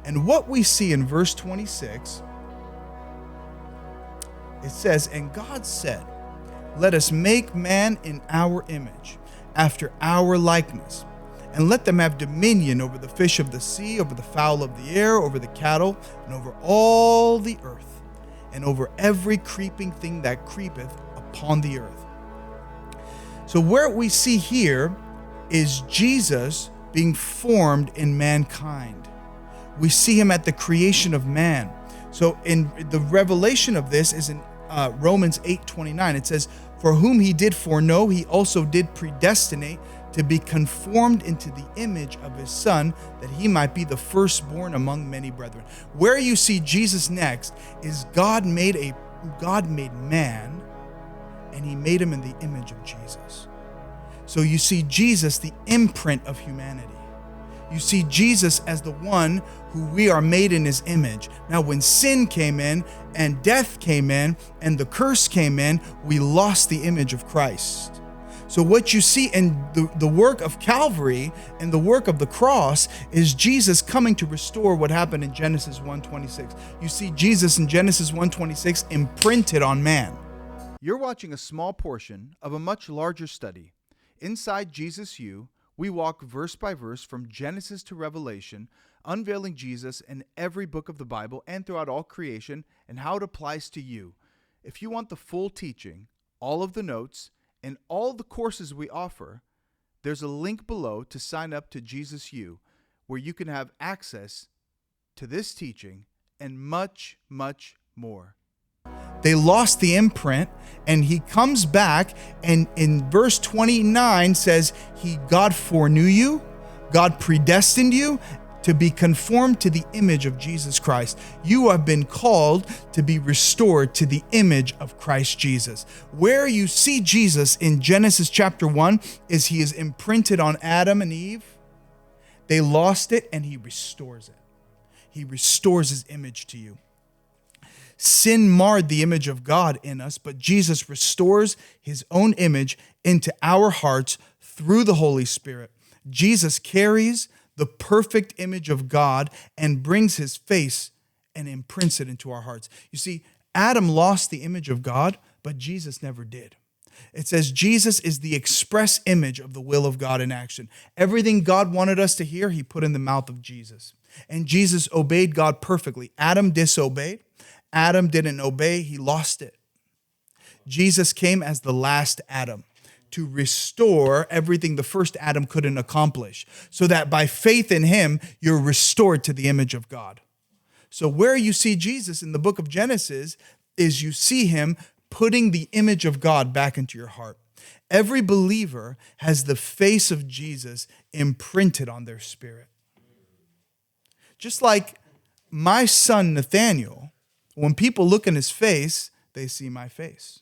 And what we see in verse 26, it says, "And God said, let us make man in our image, after our likeness, and let them have dominion over the fish of the sea, over the fowl of the air, over the cattle, and over all the earth, and over every creeping thing that creepeth upon the earth." So where we see here is Jesus being formed in mankind. We see him at the creation of man. So in the revelation of this is in Romans 8:29. It says, "For whom he did foreknow, he also did predestinate to be conformed into the image of his Son, that he might be the firstborn among many brethren." Where you see Jesus next is God made man, and he made him in the image of Jesus. So you see Jesus, the imprint of humanity. You see Jesus as the one who we are made in his image. Now, when sin came in and death came in and the curse came in, we lost the image of Christ. So what you see in the work of Calvary and the work of the cross is Jesus coming to restore what happened in Genesis 1:26. You see Jesus in Genesis 1:26 imprinted on man. You're watching a small portion of a much larger study. Inside Jesus U, we walk verse by verse from Genesis to Revelation, unveiling Jesus in every book of the Bible and throughout all creation and how it applies to you. If you want the full teaching, all of the notes, and all the courses we offer, there's a link below to sign up to Jesus U, where you can have access to this teaching and much, much more. They lost the imprint, and he comes back, and in verse 29 says, God foreknew you, God predestined you to be conformed to the image of Jesus Christ. You have been called to be restored to the image of Christ Jesus. Where you see Jesus in Genesis chapter 1 is he is imprinted on Adam and Eve. They lost it, and he restores it. He restores his image to you. Sin marred the image of God in us, but Jesus restores his own image into our hearts through the Holy Spirit. Jesus carries the perfect image of God and brings his face and imprints it into our hearts. You see, Adam lost the image of God, but Jesus never did. It says Jesus is the express image of the will of God in action. Everything God wanted us to hear, he put in the mouth of Jesus. And Jesus obeyed God perfectly. Adam disobeyed. Adam didn't obey, he lost it. Jesus came as the last Adam to restore everything the first Adam couldn't accomplish, so that by faith in him, you're restored to the image of God. So where you see Jesus in the book of Genesis is you see him putting the image of God back into your heart. Every believer has the face of Jesus imprinted on their spirit. Just like my son Nathaniel, when people look in his face, they see my face.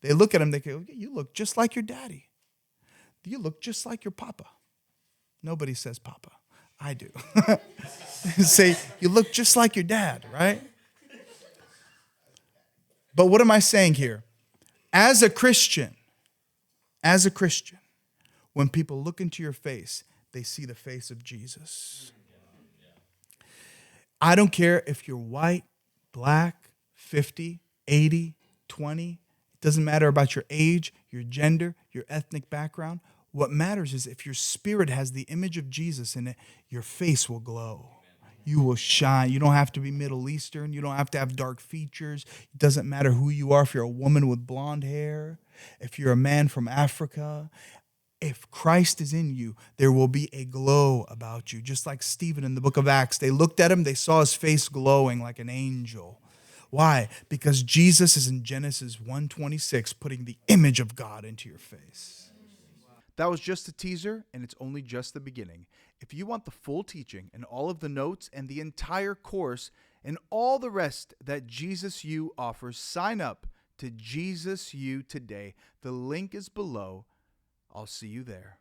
They look at him, they go, "You look just like your daddy. You look just like your papa." Nobody says papa. I do. Say, "You look just like your dad," right? But what am I saying here? As a Christian, when people look into your face, they see the face of Jesus. I don't care if you're white, black, 50, 80, 20. It doesn't matter about your age, your gender, your ethnic background. What matters is if your spirit has the image of Jesus in it, your face will glow. You will shine. You don't have to be Middle Eastern. You don't have to have dark features. It doesn't matter who you are. If you're a woman with blonde hair, if you're a man from Africa, if Christ is in you, there will be a glow about you. Just like Stephen in the book of Acts, they looked at him, they saw his face glowing like an angel. Why? Because Jesus is in Genesis 1:26, putting the image of God into your face. That was just a teaser, and it's only just the beginning. If you want the full teaching and all of the notes and the entire course and all the rest that Jesus U offers, sign up to Jesus U today. The link is below. I'll see you there.